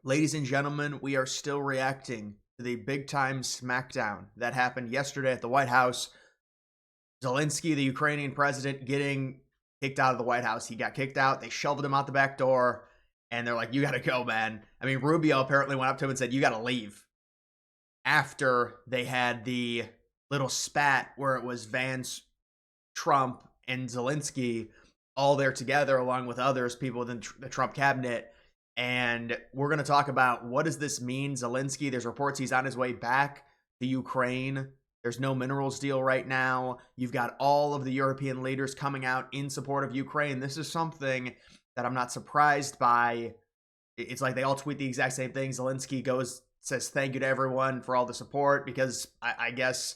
Ladies and gentlemen, we are still reacting to the big time smackdown that happened yesterday at the White House. Zelenskyy, the Ukrainian president, getting kicked out of the White House. He got kicked out. They shoved him out the back door, and they're like, "You got to go, man." I mean, Rubio apparently went up to him and said, "You got to leave." After they had the little spat where it was Vance, Trump, and Zelenskyy all there together, along with others, people within the Trump cabinet. And we're going to talk about what does this mean. Zelenskyy, there's reports he's on his way back to Ukraine. There's no minerals deal right now. You've got all of the European leaders coming out in support of Ukraine. This is something that I'm not surprised by. It's like they all tweet the exact same thing. Zelenskyy says thank you to everyone for all the support, because I guess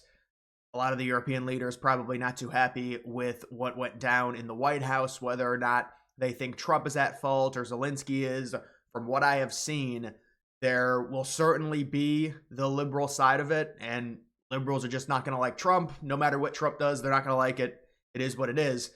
a lot of the European leaders probably not too happy with what went down in the White House, whether or not they think Trump is at fault or Zelenskyy is. From what I have seen, there will certainly be the liberal side of it, and liberals are just not going to like Trump. No matter what Trump does, they're not going to like it. It is what it is.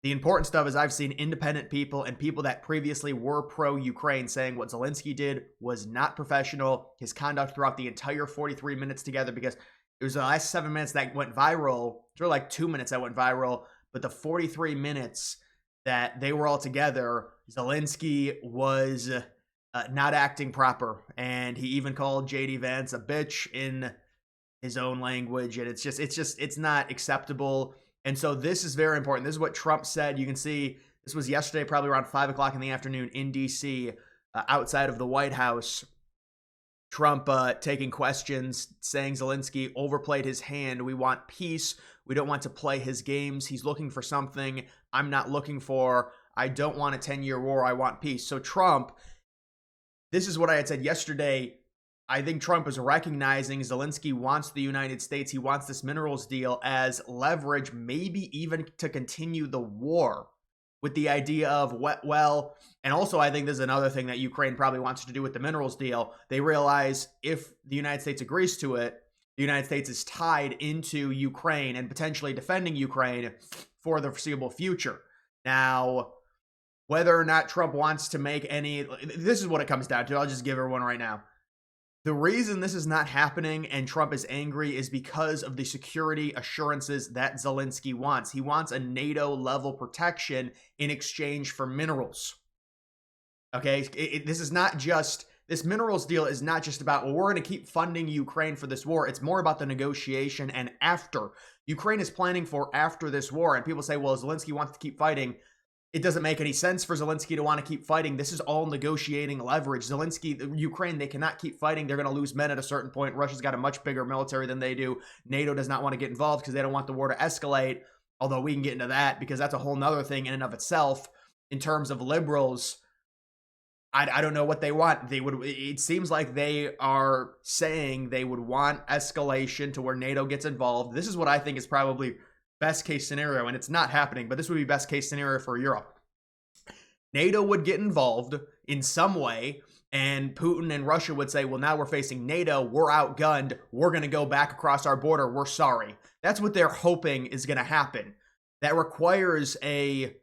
The important stuff is I've seen independent people and people that previously were pro-Ukraine saying what Zelenskyy did was not professional. His conduct throughout the entire 43 minutes together, because it was the last 7 minutes that went viral. It's really like 2 minutes that went viral, but the 43 minutes that they were all together, Zelenskyy was not acting proper. And he even called JD Vance a bitch in his own language. And it's not acceptable. And so this is very important. This is what Trump said. You can see this was yesterday, probably around 5 o'clock in the afternoon in DC, outside of the White House. Trump taking questions, saying Zelenskyy overplayed his hand. We want peace. We don't want to play his games. He's looking for something I'm not looking for. I don't want a 10-year war. I want peace. So Trump, this is what I had said yesterday. I think Trump is recognizing Zelenskyy wants the United States. He wants this minerals deal as leverage, maybe even to continue the war, with the idea of, well, and also I think this is another thing that Ukraine probably wants to do with the minerals deal. They realize if the United States agrees to it, the United States is tied into Ukraine and potentially defending Ukraine for the foreseeable future. Now, whether or not Trump wants to make any, this is what it comes down to. I'll just give everyone right now. The reason this is not happening and Trump is angry is because of the security assurances that Zelenskyy wants. He wants a NATO-level protection in exchange for minerals. Okay, this is not just, this minerals deal is not just about, well, we're going to keep funding Ukraine for this war. It's more about the negotiation and after. Ukraine is planning for after this war, and people say, well, Zelenskyy wants to keep fighting. It doesn't make any sense for Zelenskyy to want to keep fighting. This is all negotiating leverage. Zelenskyy, Ukraine, they cannot keep fighting. They're going to lose men at a certain point. Russia's got a much bigger military than they do. NATO does not want to get involved because they don't want the war to escalate, although we can get into that because that's a whole nother thing in and of itself. In terms of liberals, I don't know what they want. It seems like they are saying they would want escalation to where NATO gets involved. This is what I think is probably best case scenario, and it's not happening, but this would be best case scenario for Europe. NATO would get involved in some way, and Putin and Russia would say, well, now we're facing NATO, we're outgunned, we're going to go back across our border, we're sorry. That's what they're hoping is going to happen. That requires a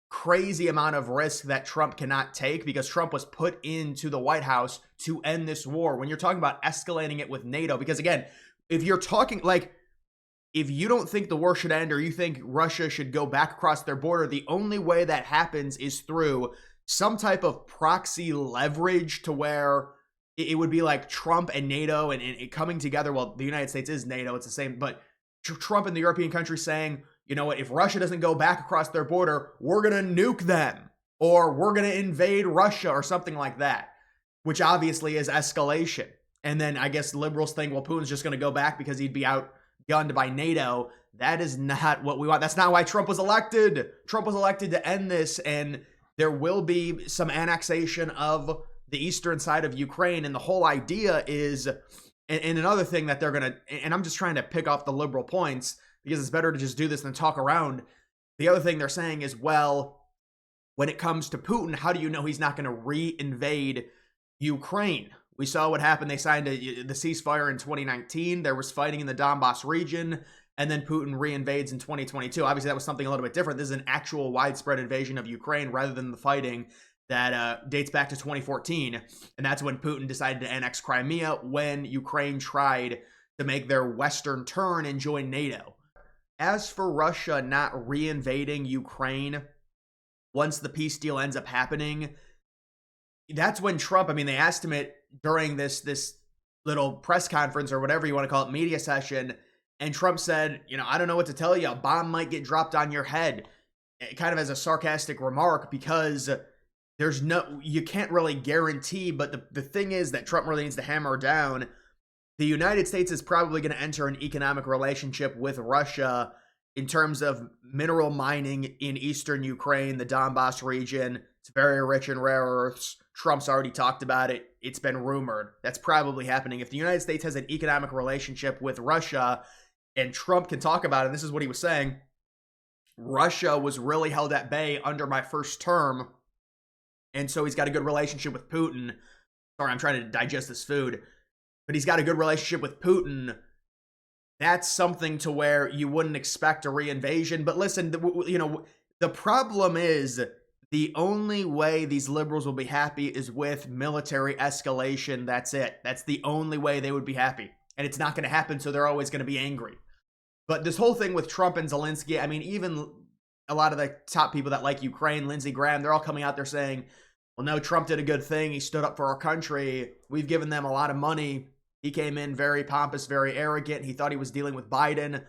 crazy amount of risk that Trump cannot take, because Trump was put into the White House to end this war. When you're talking about escalating it with NATO, because again, if you're talking like, if you don't think the war should end or you think Russia should go back across their border, the only way that happens is through some type of proxy leverage to where it would be like Trump and NATO and it coming together. Well, the United States is NATO, it's the same, but Trump and the European countries saying, you know what, if Russia doesn't go back across their border, we're going to nuke them, or we're going to invade Russia or something like that, which obviously is escalation. And then I guess liberals think, well, Putin's just going to go back because he'd be outgunned by NATO. That is not what we want. That's not why Trump was elected. Trump was elected to end this, and there will be some annexation of the eastern side of Ukraine. And the whole idea is, and another thing that they're going to, and I'm just trying to pick off the liberal points because it's better to just do this than talk around. The other thing they're saying is, well, when it comes to Putin, how do you know he's not going to re-invade Ukraine? We saw what happened. They signed the ceasefire in 2019. There was fighting in the Donbass region, and then Putin reinvades in 2022. Obviously, that was something a little bit different. This is an actual widespread invasion of Ukraine rather than the fighting that dates back to 2014. And that's when Putin decided to annex Crimea, when Ukraine tried to make their Western turn and join NATO. As for Russia not reinvading Ukraine once the peace deal ends up happening, that's when Trump, I mean, they asked him it during this little press conference or whatever you want to call it, media session, and Trump said, I don't know what to tell you, a bomb might get dropped on your head, kind of as a sarcastic remark, because you can't really guarantee, but the thing is that Trump really needs to hammer down, the United States is probably going to enter an economic relationship with Russia in terms of mineral mining in eastern Ukraine, the Donbass region. It's very rich in rare earths. Trump's already talked about it. It's been rumored. That's probably happening. If the United States has an economic relationship with Russia, and Trump can talk about it, and this is what he was saying, Russia was really held at bay under my first term, and so he's got a good relationship with Putin. Sorry, I'm trying to digest this food. But he's got a good relationship with Putin. That's something to where you wouldn't expect a reinvasion. But listen, the problem is the only way these liberals will be happy is with military escalation. That's it. That's the only way they would be happy. And it's not going to happen, so they're always going to be angry. But this whole thing with Trump and Zelenskyy, I mean, even a lot of the top people that like Ukraine, Lindsey Graham, they're all coming out there saying, well, no, Trump did a good thing. He stood up for our country. We've given them a lot of money. He came in very pompous, very arrogant. He thought he was dealing with Biden,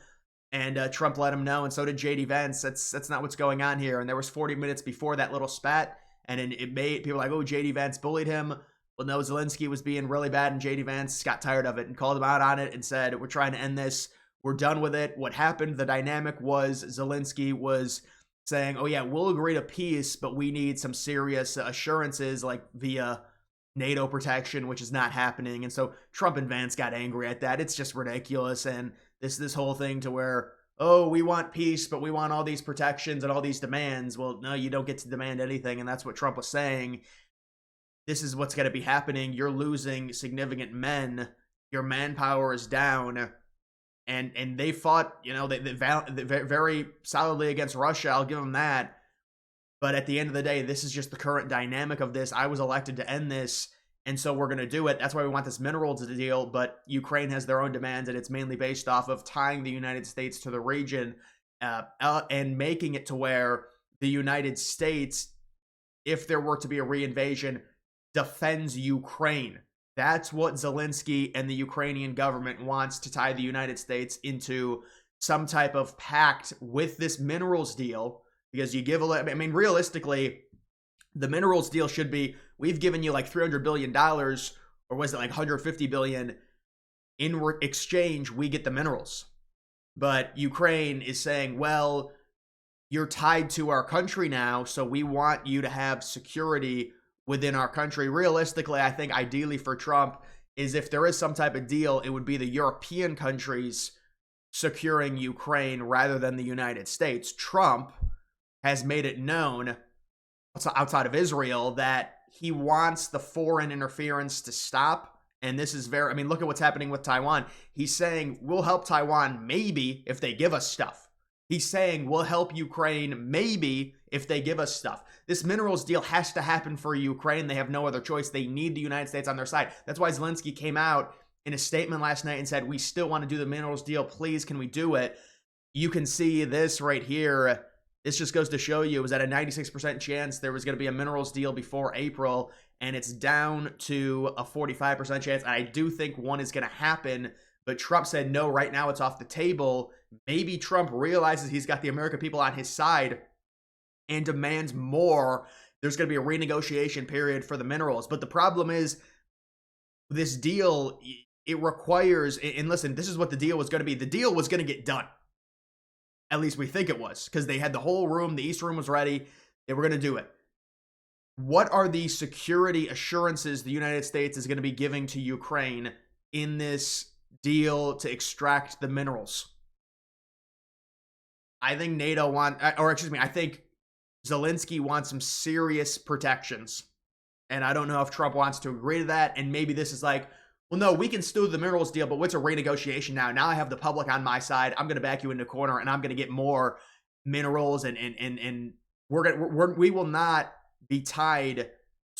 and Trump let him know, and so did J.D. Vance. That's not what's going on here. And there was 40 minutes before that little spat, and it made people like, oh, J.D. Vance bullied him. Well, no, Zelenskyy was being really bad, and J.D. Vance got tired of it and called him out on it and said, we're trying to end this. We're done with it. What happened, the dynamic was Zelenskyy was saying, oh, yeah, we'll agree to peace, but we need some serious assurances, like via NATO protection, which is not happening. And so Trump and Vance got angry at that. It's just ridiculous. And this whole thing to where, oh, we want peace, but we want all these protections and all these demands. Well, no, you don't get to demand anything. And that's what Trump was saying. This is what's going to be happening. You're losing significant men. Your manpower is down. And they fought, they very solidly against Russia. I'll give them that. But at the end of the day, this is just the current dynamic of this. I was elected to end this, and so we're going to do it. That's why we want this minerals deal, but Ukraine has their own demands, and it's mainly based off of tying the United States to the region and making it to where the United States, if there were to be a reinvasion, defends Ukraine. That's what Zelenskyy and the Ukrainian government wants, to tie the United States into some type of pact with this minerals deal. Because you give realistically, the minerals deal should be, we've given you like $300 billion, or was it like $150 billion? In exchange, we get the minerals. But Ukraine is saying, well, you're tied to our country now, so we want you to have security within our country. Realistically, I think ideally for Trump is if there is some type of deal, it would be the European countries securing Ukraine rather than the United States. Trump has made it known outside of Israel that he wants the foreign interference to stop. And this is look at what's happening with Taiwan. He's saying, we'll help Taiwan maybe if they give us stuff. He's saying, we'll help Ukraine maybe if they give us stuff. This minerals deal has to happen for Ukraine. They have no other choice. They need the United States on their side. That's why Zelenskyy came out in a statement last night and said, we still want to do the minerals deal. Please, can we do it? You can see this right here. This just goes to show you it was at a 96% chance there was going to be a minerals deal before April, and it's down to a 45% chance. And I do think one is going to happen, but Trump said no, right now it's off the table. Maybe Trump realizes he's got the American people on his side and demands more. There's going to be a renegotiation period for the minerals. But the problem is this deal, it requires, and listen, this is what the deal was going to be. The deal was going to get done. At least we think it was, because they had the whole room. The East Room was ready. They were going to do it. What are the security assurances the United States is going to be giving to Ukraine in this deal to extract the minerals? I think I think Zelenskyy wants some serious protections. And I don't know if Trump wants to agree to that. And maybe this is like, well, no, we can still do the minerals deal, but what's a renegotiation now? Now I have the public on my side. I'm going to back you in the corner, and I'm going to get more minerals, and we will not be tied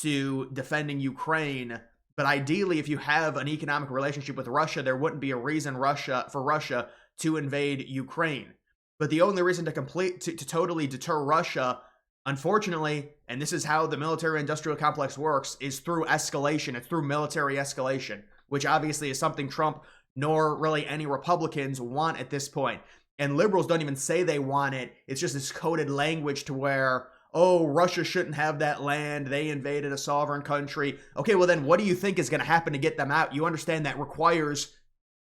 to defending Ukraine. But ideally, if you have an economic relationship with Russia, there wouldn't be a reason for Russia to invade Ukraine. But the only reason to totally deter Russia, unfortunately, and this is how the military-industrial complex works, is through escalation. It's through military escalation, which obviously is something Trump nor really any Republicans want at this point. And liberals don't even say they want it. It's just this coded language to where, oh, Russia shouldn't have that land. They invaded a sovereign country. Okay, well then what do you think is going to happen to get them out? You understand that requires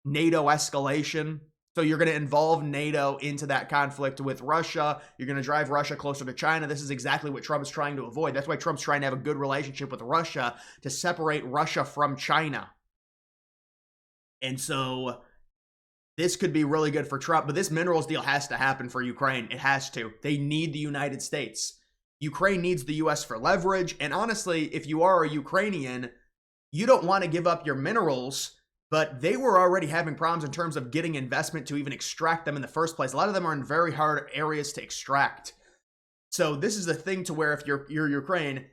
NATO escalation. So you're going to involve NATO into that conflict with Russia. You're going to drive Russia closer to China. This is exactly what Trump is trying to avoid. That's why Trump's trying to have a good relationship with Russia, to separate Russia from China. And so this could be really good for Trump, but this minerals deal has to happen for Ukraine. It has to. They need the United States. Ukraine needs the US for leverage. And honestly, if you are a Ukrainian, you don't want to give up your minerals, but they were already having problems in terms of getting investment to even extract them in the first place. A lot of them are in very hard areas to extract. So this is a thing to where if you're Ukraine,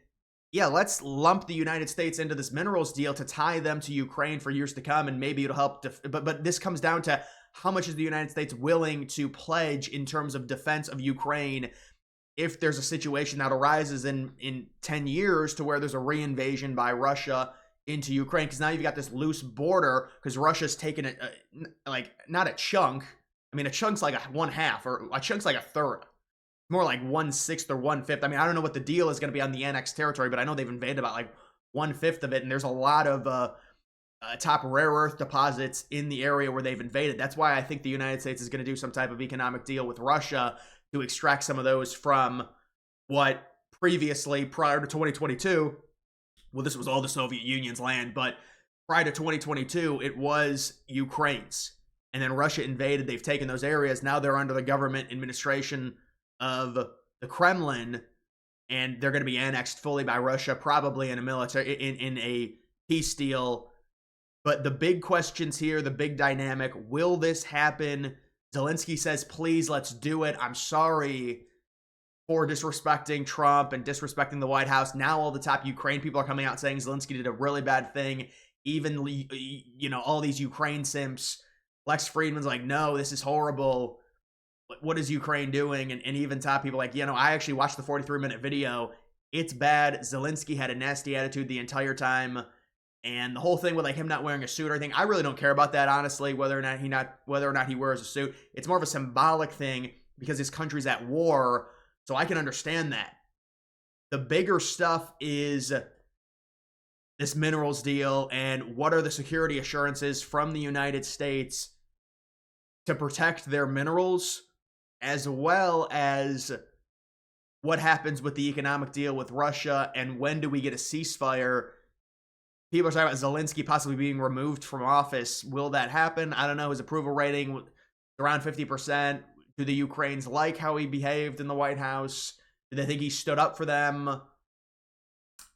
yeah, let's lump the United States into this minerals deal to tie them to Ukraine for years to come, and maybe it'll help. But this comes down to how much is the United States willing to pledge in terms of defense of Ukraine if there's a situation that arises in 10 years to where there's a reinvasion by Russia into Ukraine, because now you've got this loose border because Russia's taken it, like, not a chunk. I mean, a chunk's like one half, or a chunk's like a third. More like 1/6 or 1/5. I mean, I don't know what the deal is going to be on the annexed territory, but I know they've invaded about like 1/5 of it, and there's a lot of top rare earth deposits in the area where they've invaded. That's why I think the United States is going to do some type of economic deal with Russia to extract some of those from what previously, prior to 2022, well, this was all the Soviet Union's land, but prior to 2022, it was Ukraine's. And then Russia invaded. They've taken those areas. Now they're under the government administration of the Kremlin, and they're going to be annexed fully by Russia, probably in a military, in a peace deal. But the big questions here, the big dynamic, will this happen? Zelenskyy says, please, let's do it. I'm sorry for disrespecting Trump and disrespecting the White House. Now all the top Ukraine people are coming out saying Zelenskyy did a really bad thing. Even, you know, all these Ukraine simps. Lex Friedman's like, no, this is horrible. What is Ukraine doing? And even top people like, you know, I actually watched the 43-minute video. It's bad. Zelenskyy had a nasty attitude the entire time. And the whole thing with like him not wearing a suit or anything, I really don't care about that, honestly, whether or not he wears a suit. It's more of a symbolic thing because his country's at war, so I can understand that. The bigger stuff is this minerals deal and what are the security assurances from the United States to protect their minerals, as well as what happens with the economic deal with Russia and when do we get a ceasefire. People are talking about Zelenskyy possibly being removed from office. Will that happen? I don't know. His approval rating around 50%. Do the Ukrainians like how he behaved in the White House? Do they think he stood up for them?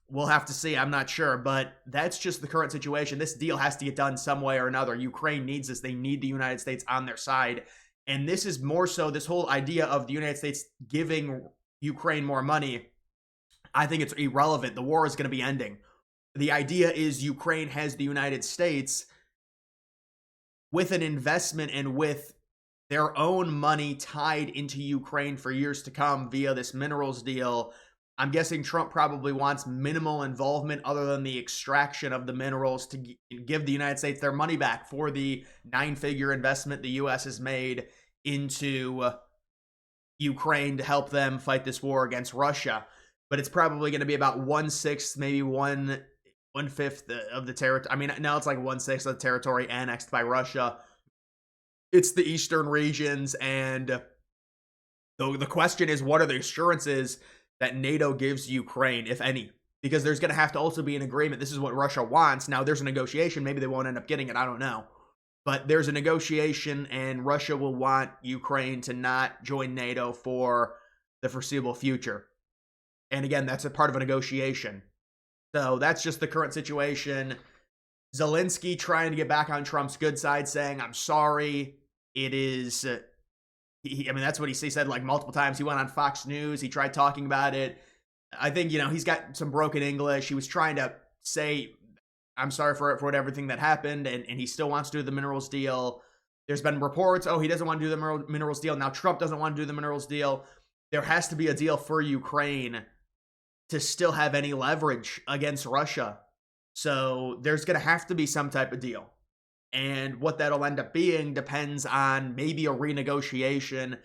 We'll have to see. I'm not sure. But that's just the current situation. This deal has to get done some way or another. Ukraine needs this. They need the United States on their side. And this is more so this whole idea of the United States giving Ukraine more money. I think it's irrelevant. The war is going to be ending. The idea is Ukraine has the United States with an investment and with their own money tied into Ukraine for years to come via this minerals deal. I'm guessing Trump probably wants minimal involvement other than the extraction of the minerals to give the United States their money back for the 9-figure investment the U.S. has made into Ukraine to help them fight this war against Russia. But it's probably going to be about 1/6, maybe 1/5 of the territory. I mean, now it's like 1/6 of the territory annexed by Russia. It's the eastern regions, and the question is, what are the assurances that NATO gives Ukraine, if any? Because there's going to have to also be an agreement. This is what Russia wants. Now, there's a negotiation. Maybe they won't end up getting it. I don't know. But there's a negotiation, and Russia will want Ukraine to not join NATO for the foreseeable future. And again, that's a part of a negotiation. So that's just the current situation. Zelenskyy trying to get back on Trump's good side, saying, I'm sorry. It is, I mean, that's what he said like multiple times. He went on Fox News. He tried talking about it. I think, he's got some broken English. He was trying to say, I'm sorry for everything that happened, and he still wants to do the minerals deal. There's been reports, he doesn't want to do the minerals deal. Now Trump doesn't want to do the minerals deal. There has to be a deal for Ukraine to still have any leverage against Russia. So there's going to have to be some type of deal. And what that'll end up being depends on maybe a renegotiation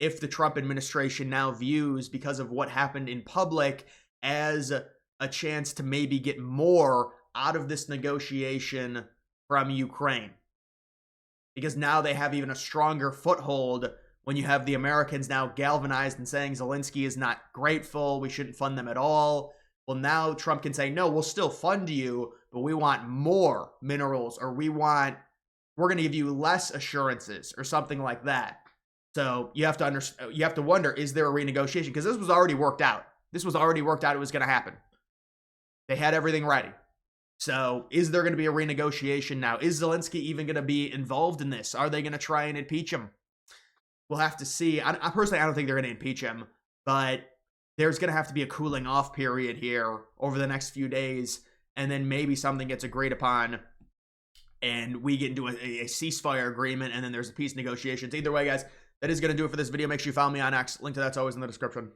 if the Trump administration now views, because of what happened in public, as a chance to maybe get more out of this negotiation from Ukraine. Because now they have even a stronger foothold when you have the Americans now galvanized and saying Zelenskyy is not grateful, we shouldn't fund them at all. Well, now Trump can say, no, we'll still fund you, but we want more minerals, or we're going to give you less assurances, or something like that. So you have to wonder, is there a renegotiation? Because this was already worked out. It was going to happen. They had everything ready. So is there going to be a renegotiation now? Is Zelenskyy even going to be involved in this? Are they going to try and impeach him? We'll have to see. I personally don't think they're going to impeach him, but there's going to have to be a cooling off period here over the next few days, and then maybe something gets agreed upon and we get into a ceasefire agreement, and then there's a peace negotiations. Either way, guys, that is going to do it for this video. Make sure you follow me on X. Link to that's always in the description.